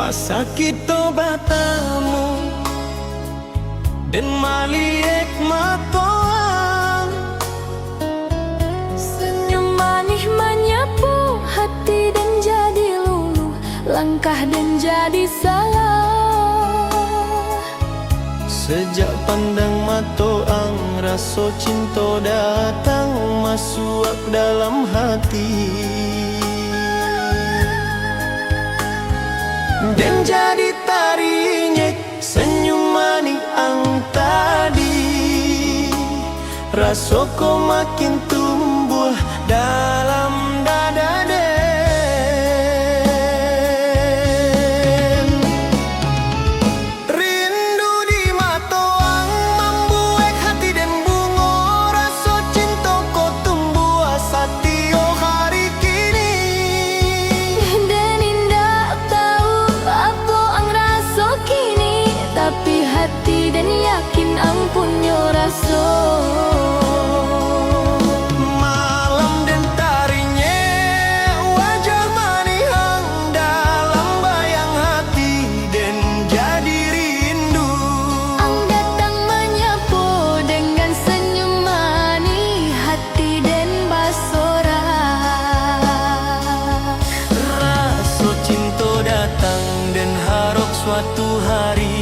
Pasakit to batamu dan maliek matoang. Senyum manis menyapu hati dan jadi luluh, langkah dan jadi salah. Sejak pandang matoang, rasa cinta datang masuk dalam hati. Dan jadi tarinya senyum manis ang tadi. Rasa ko makin tumbuh dalam dada den. Rindu di matoang membuat hati dan bunga. Rasa cinta ko tumbuh satio hari kini. Dan indah tahu apa ang rasa kini, tapi hati dan yakin ang punya rasa. Malam dan tarinya wajah manihang dalam bayang hati dan jadi rindu. Ang datang menyapu dengan senyum manis, hati dan bersorak. Rasa cinta datang dan harap suatu hari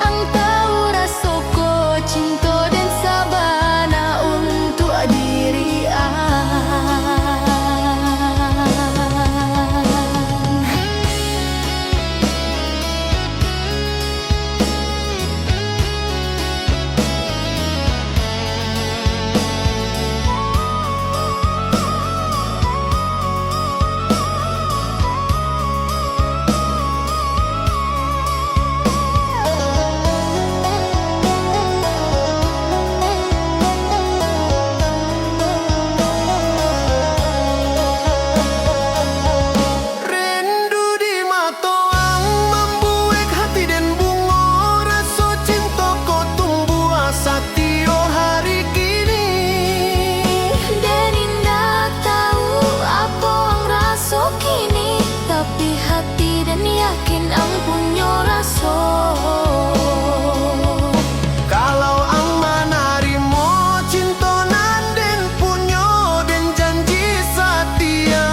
Ang tahu rasaku cinta dan sabana untuk diri Rindu di matoang membuat hati dan bunga. Rasa cinta ko tumbuh satio hari kini. Dan indah tahu apa ang rasa kini, tapi hati dan yakin ang punya rasa. Kalau ang manarimo cinta nanden punyo dan janji setia.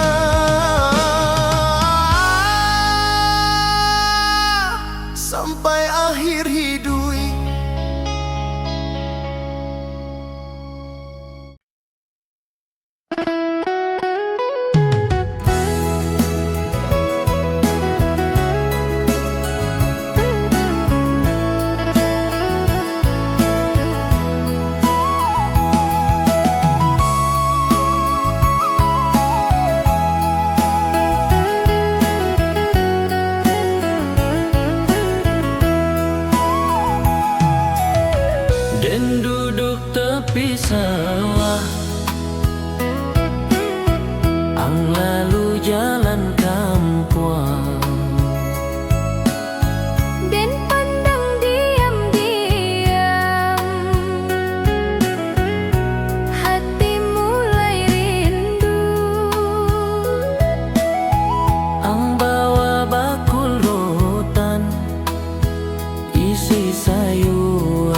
Sampai akhir hidup. Dan duduk tepi sawah, ang lalu jalan kampuang. Dan pandang diam-diam, hati mulai rindu. Ang bawa bakul rotan, isi sayur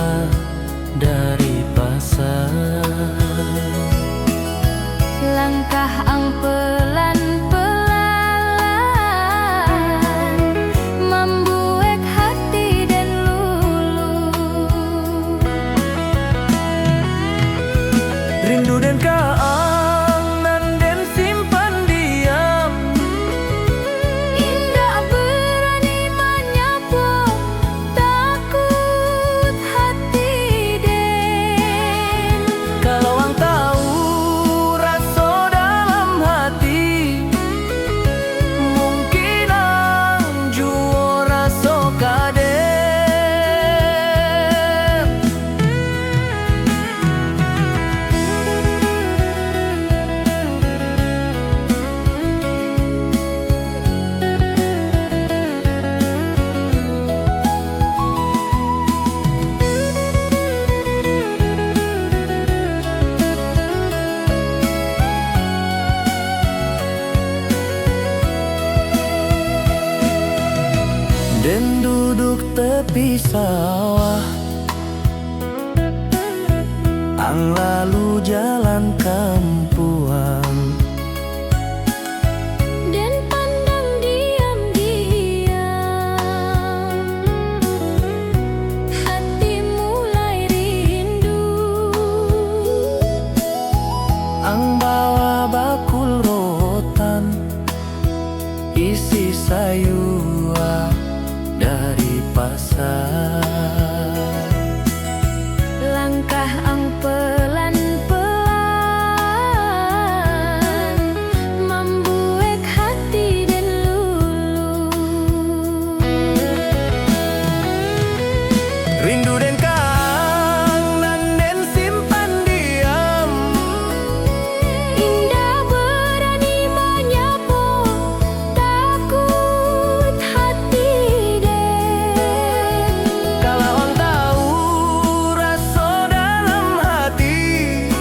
dari pasar. Langkah ang pelan-pelan membuat hati dan luluh. Rindu dan keangan dan simpan diam. Indah berani menyapu, takut hati den. Kalau ang tahu rasa dalam hati, Den duduk tepi sawah, ang lalu jalan kampuang. Dan pandang diam-diam, hati mulai rindu. Ang bawa bakul rotan, isi sayur dari pasar. Langkah ang pelan-pelan, membuat hati dan lulu. Rindu den kangen den simpan diam. Indah berani menyapa, takut hati den. Kalau on tahu rasa dalam hati,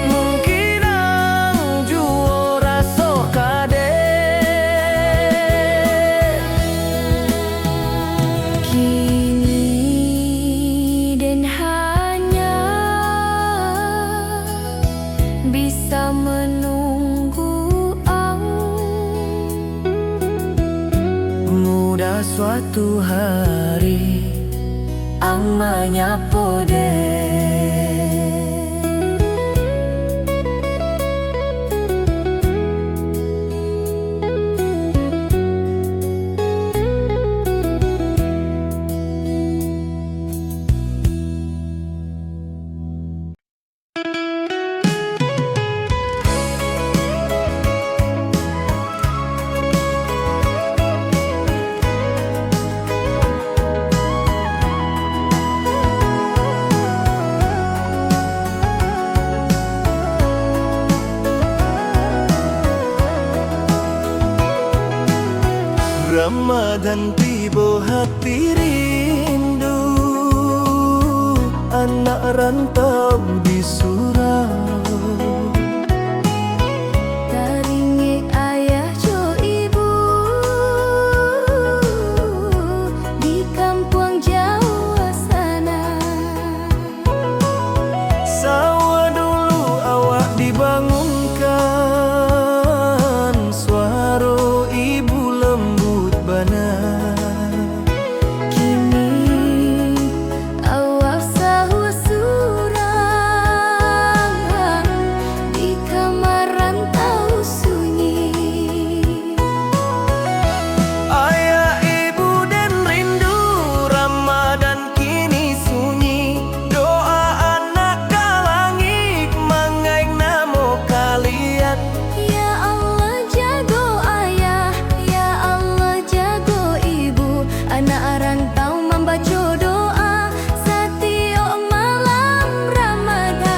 mungkin ang juo rasa kade. Kini den hanya bisa menunggu ang Mudah suatu hari ang manyapo den. Ramadan tiba hati rindu, anak rantau di surau. taringi ayah jo ibu di kampung Jawa sana. Sawa dulu awak dibangunkan, suara ibu lembut bana. Kini awak sahur surang di kamar rantau sunyi. Ayah ibu dan rindu, Ramadan kini sunyi. Doa anak kalangik mangaik namo kalian. Ya Allah jago ayah, ya Allah jago ibu. Anak rantau membaca doa setiap malam Ramadan.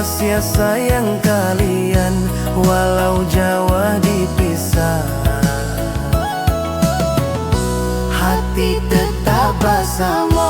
rahasia sayang kalian, walau jauh dipisah, hati tetap bersama.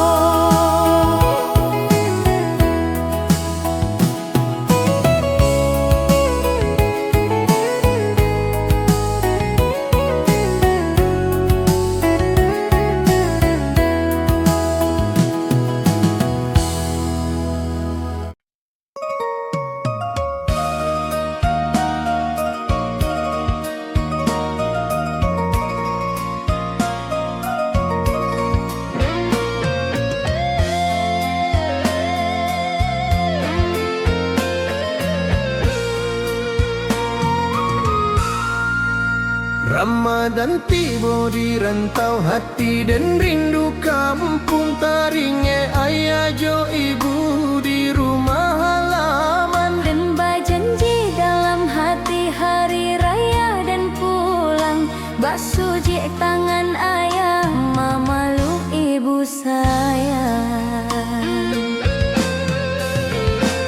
Ramadan tiba di rantau hati dan rindu kampung, taringnya ayah jo ibu di rumah halaman, dan berjanji dalam hati hari raya dan pulang, basuh jik tangan ayah, memeluk ibu sayang.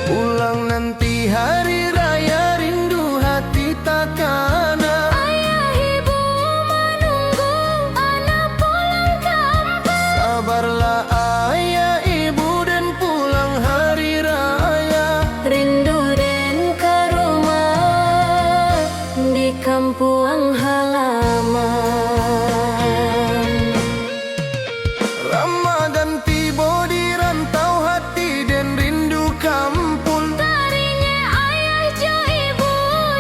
Pulang nanti hari raya rindu hati takkan. Sabarlah ayah ibu dan pulang hari raya, Rindu dan ke rumah di kampung halaman. Ramadan tiba di rantau hati dan rindu kampung, Taringnya ayah jo ibu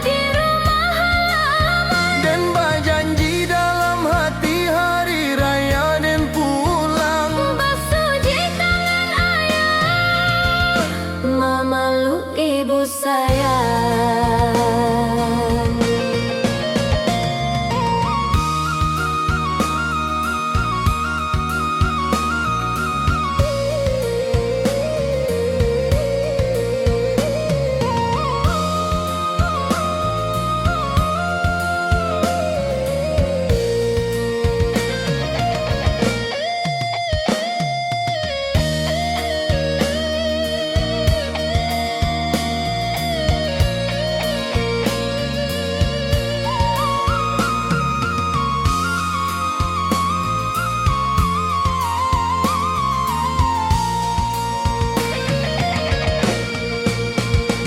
di rumah halaman, dan berjanji dalam hati hari raya dan pulang, basuh jik tangan ayah, memeluk ibu sayang.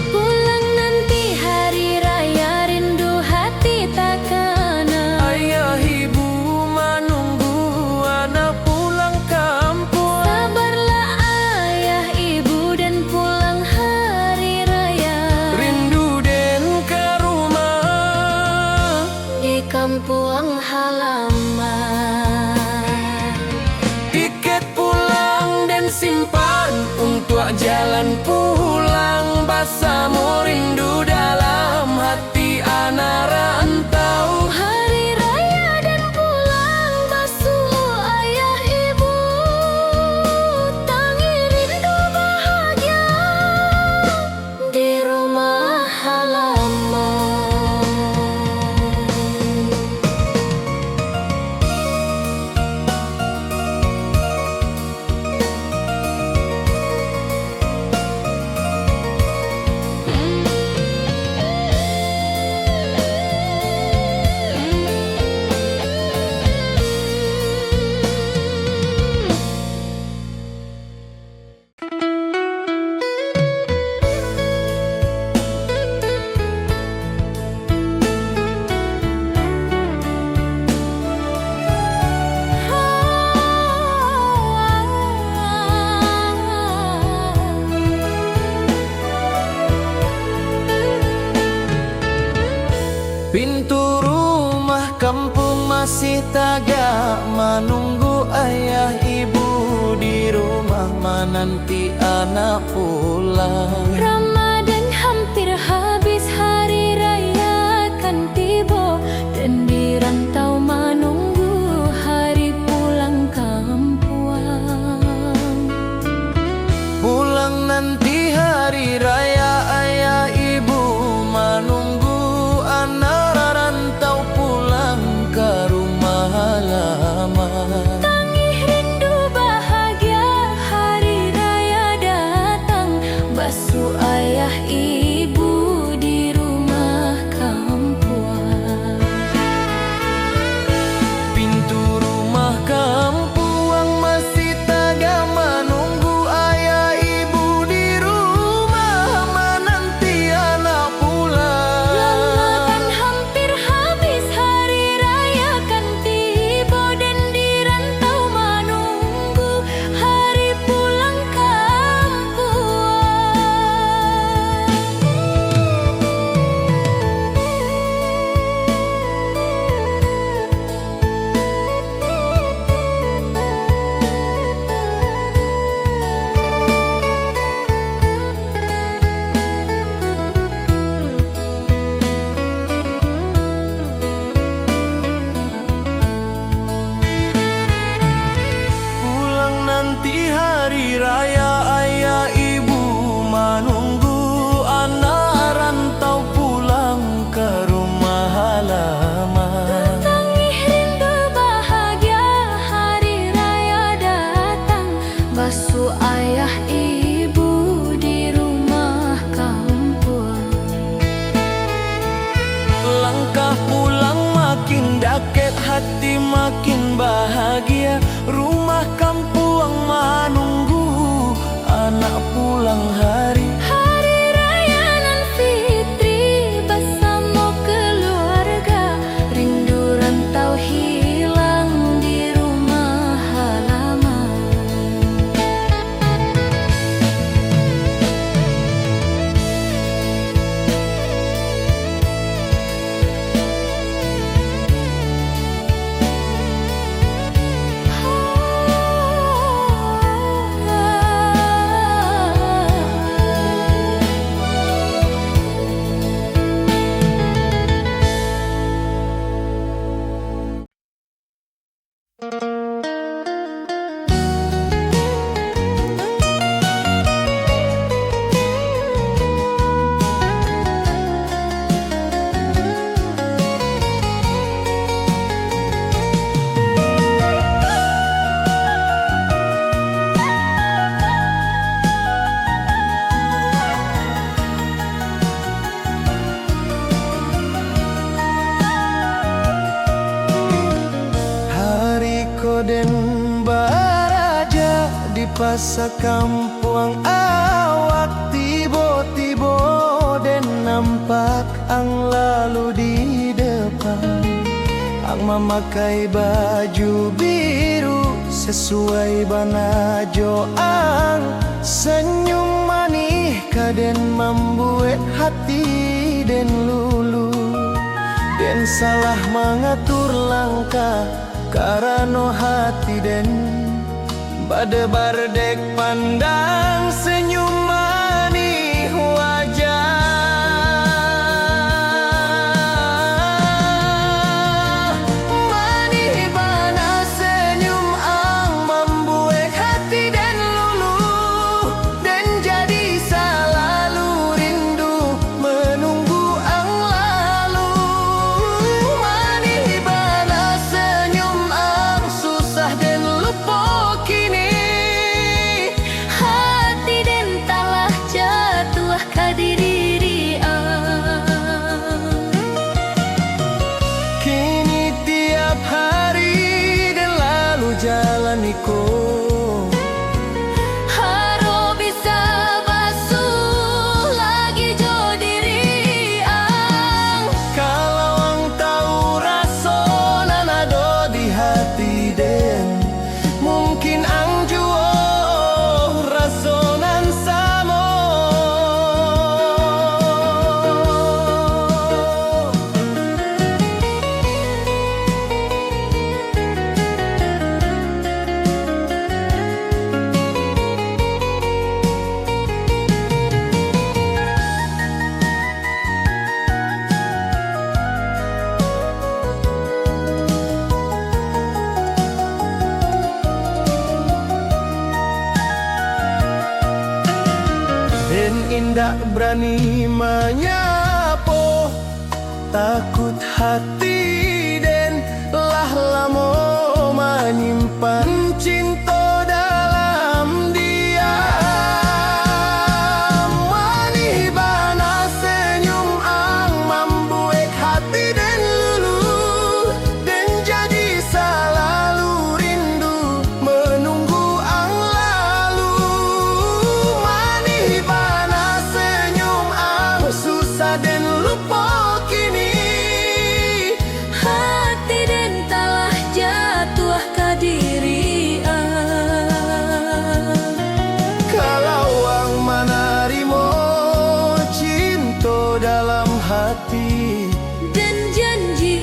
Pulang nanti hari raya rindu hati takana, ayah ibu menunggu anak pulang kampung. sabarlah ayah ibu dan pulang hari raya, Rindu dan ke rumah di kampung halaman. tiket pulang dan simpan untuk jalan pulang, bersama rindu dalam hati anak rantau. Hari raya dan pulang basuh ayah ibu, tangi rindu bahagia di rumah halaman. Pintu rumah kampung masih tagak menunggu ayah ibu di rumah menanti anak pulang. Ramadan hampir habis, hari raya kan tiba, dan di rantau menunggu hari pulang kampung. Pulang nanti hari raya ayah ibu menunggu anak rantau pulang ke rumah halaman. Tangih rindu bahagia hari raya datang, basuh hati makin bahagia. Rumah kampung menunggu anak pulang hari. Hari raya nan fitri bersama keluarga, rindu rantau hilang di rumah halaman. Den baraja di pasar kampung awak tiba-tiba den nampak ang lalu di depan. Ang memakai baju biru sesuai banajo, ang senyum manis kaden membuat hati den lulu. Den salah mengatur langkah karena hati den badebar dek pandang senyum manis wajah. Manis bana senyum ang membuat hati den lulu, dan jadi selalu rindu menunggu ang lalu. Manis bana senyum ang susah den lupa kini. Hati den telah jatuh ke diri Kini tiap hari den lalu jalaniku. haro bisa basuh lagi jo diri Kalau ang tahu rasonan ada di hati den, mungkin ang juo rasonan samo. Den indak berani menyapo, takut hati den lah lamo menyimpan cinta dalam diam. Manis bana senyum ang membuat hati den lulu, dan jadi selalu rindu menunggu ang lalu. Manis bana senyum ang susah den lupa kini. hati den telah jatuh ke diri Kalau ang manarimo cinta dalam hati, dan janji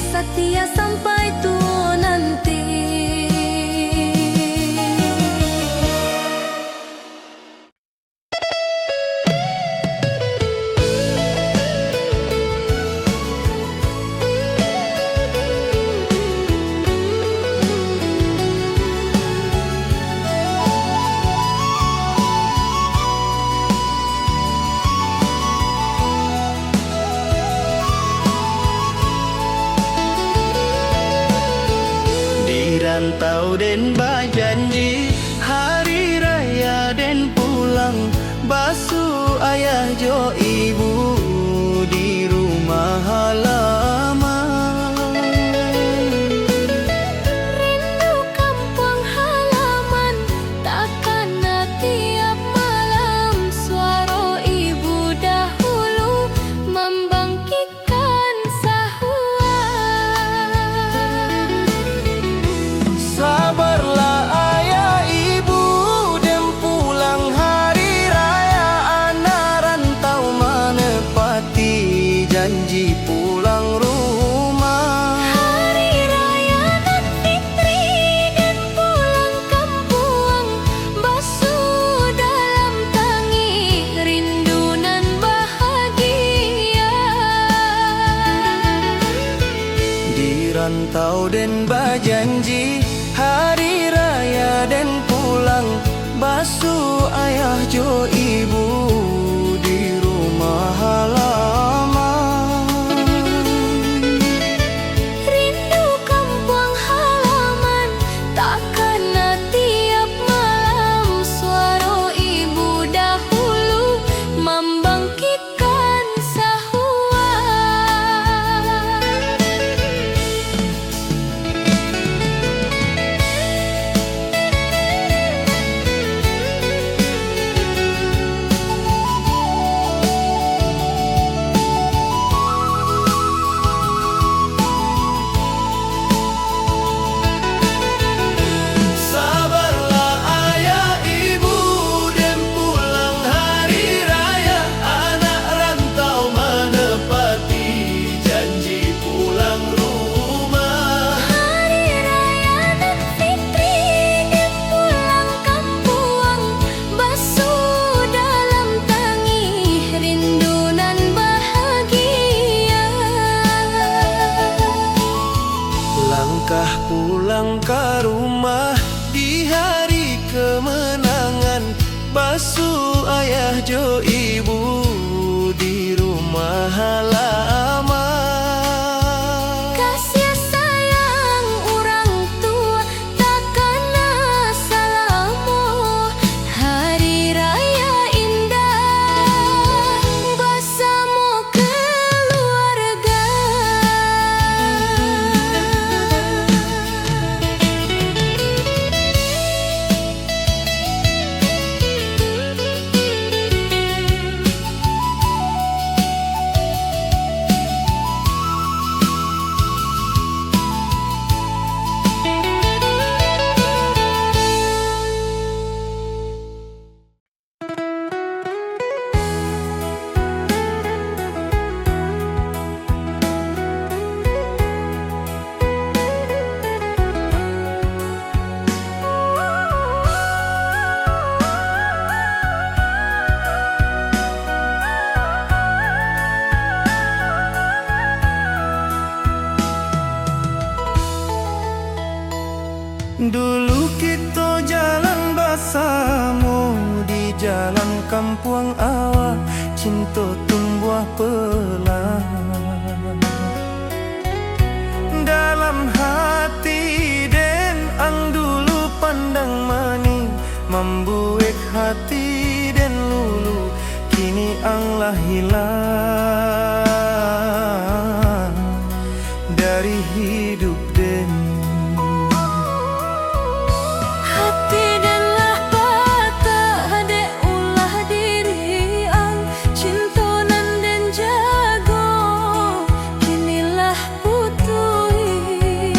setia sampai tua nanti. Rantau den bajanji hari raya den pulang, basuh ayah jo ibu di rumah halaman. rantau dan berjanji hari raya dan pulang basuh ayah jo ibu di rumah halaman. Rindu kampung halaman takkan tiap malam suara ibu dahulu membangkitkan sahuan. Sabarlah ayah ibu dan pulang hari raya, anak rantau menepati janji pulang rumah. Hari raya dan fitri dan pulang kampung basuh dalam tangis rindu nan bahagia. Langkah pulang ke rumah di hari kemenangan, basuh ayah jo ibu di rumah halaman. Kasih sayang orang tua takkan salamu. Hari raya indah bersama keluarga. Dulu kita jalan bersama di jalan kampung awak, cinta tumbuh pelan dalam hati dan ang dulu pandang mani membuat hati dan lulu kini ang lah hilang dari hidup dan Hati danlah patah dek ulah diri ang cinta nan den jago kinilah putui.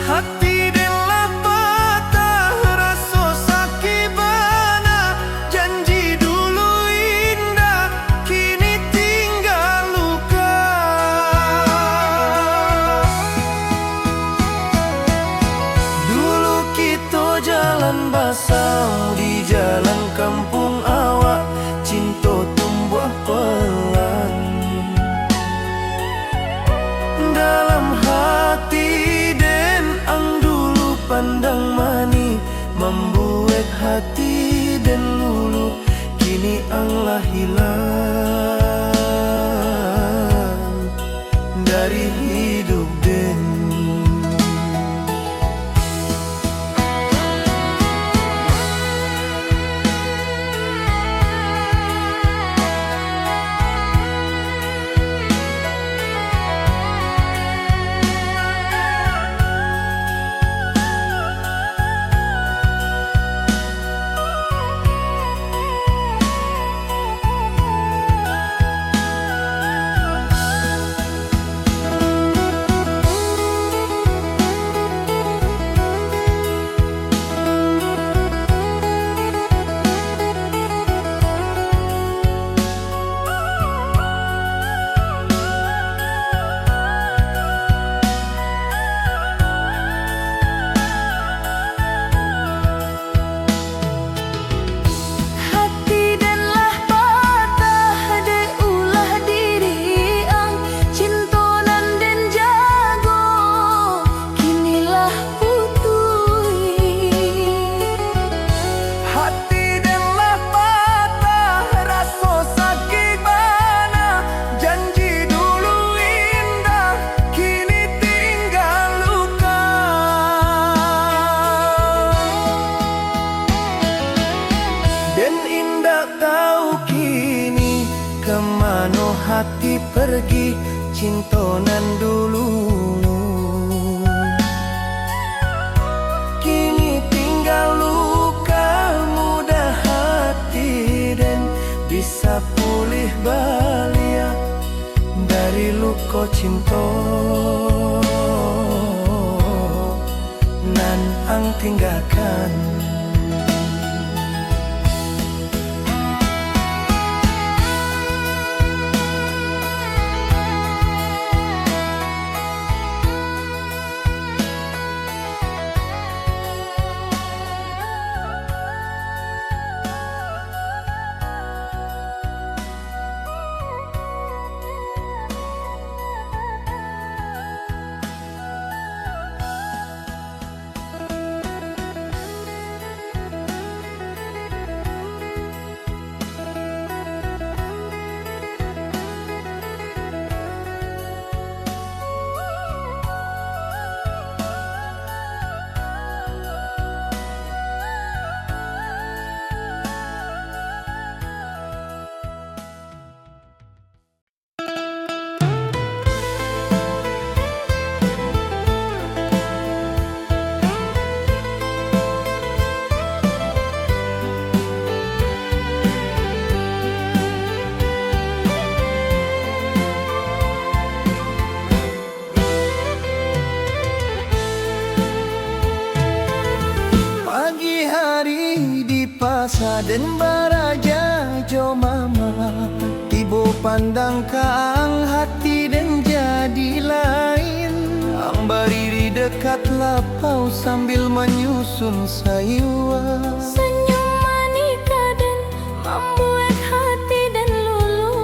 hati dan lah patah rasa sakit bana janji dulu indah kini tinggal luka. Dulu kita jalan basah di jalan kampung awak, cinta tumbuh pelan dalam hati dan ang dulu pandang mani membuat hati dan lulu kini ang lah hilang dari hidup dan hati pergi cintonan dulu. Kini tinggal luka muda hati dan bisa pulih balia dari luka cinta nan ang tinggalkan. Den baraja jo mama Ibu pandang kaang hati dan jadi lain. Ang bariri dekat lapau sambil menyusun sayuan. Senyum manika dan membuat hati dan lulu.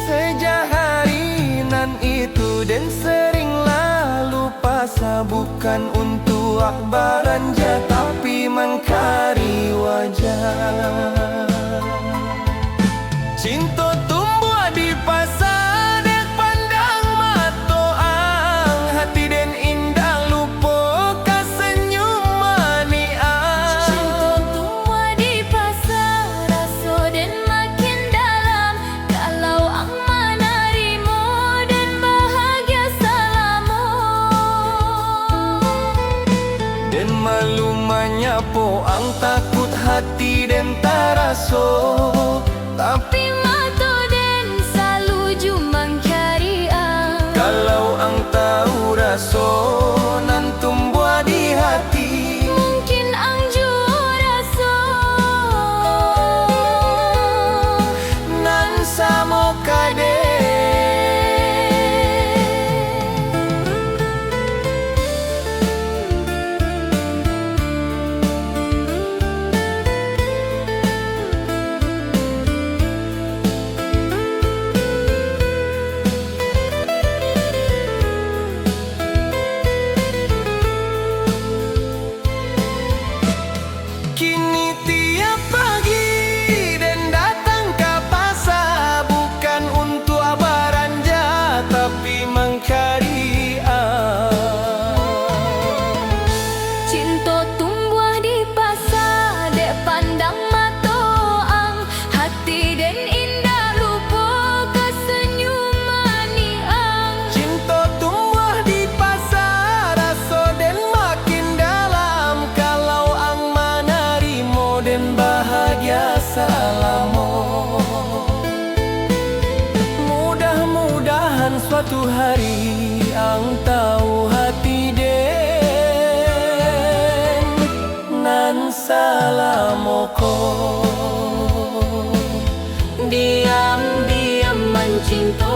Sejak hari nan itu dan sering lalu pasa bukan untuk akbaranja tapi mengkari wajah. Cinta tumbuh di pasar dek pandang matoang hati dan indah lupa senyum maniang. Cinta tumbuh di pasar rasa dan makin dalam kalau ang menarimo dan bahagia selama. Dan malumanya po ang takut hati dan taraso Tapi mato dan selalu jumang cari ang. kalau ang tahu raso nan tumbuh di hati. Mungkin ang juraso Nan samo kade. Kini tiap pagi dan datang ke pasar bukan untuk abaranja tapi mengcari Cinta tumbuh di pasar dek pandang mato ang hati dan indah lupa kesenyuman ni ang. Cinta tumbuh di pasar rasa dan makin dalam kalau ang manarimo dan bahagia salamo. Mudah-mudahan suatu hari ang tahu hati den nan salamoko. Diam-diam mencinta.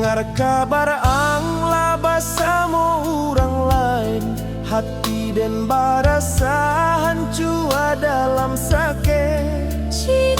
Dengar kabar ang labasamo orang lain, hati dan barasa hancur dalam sakit.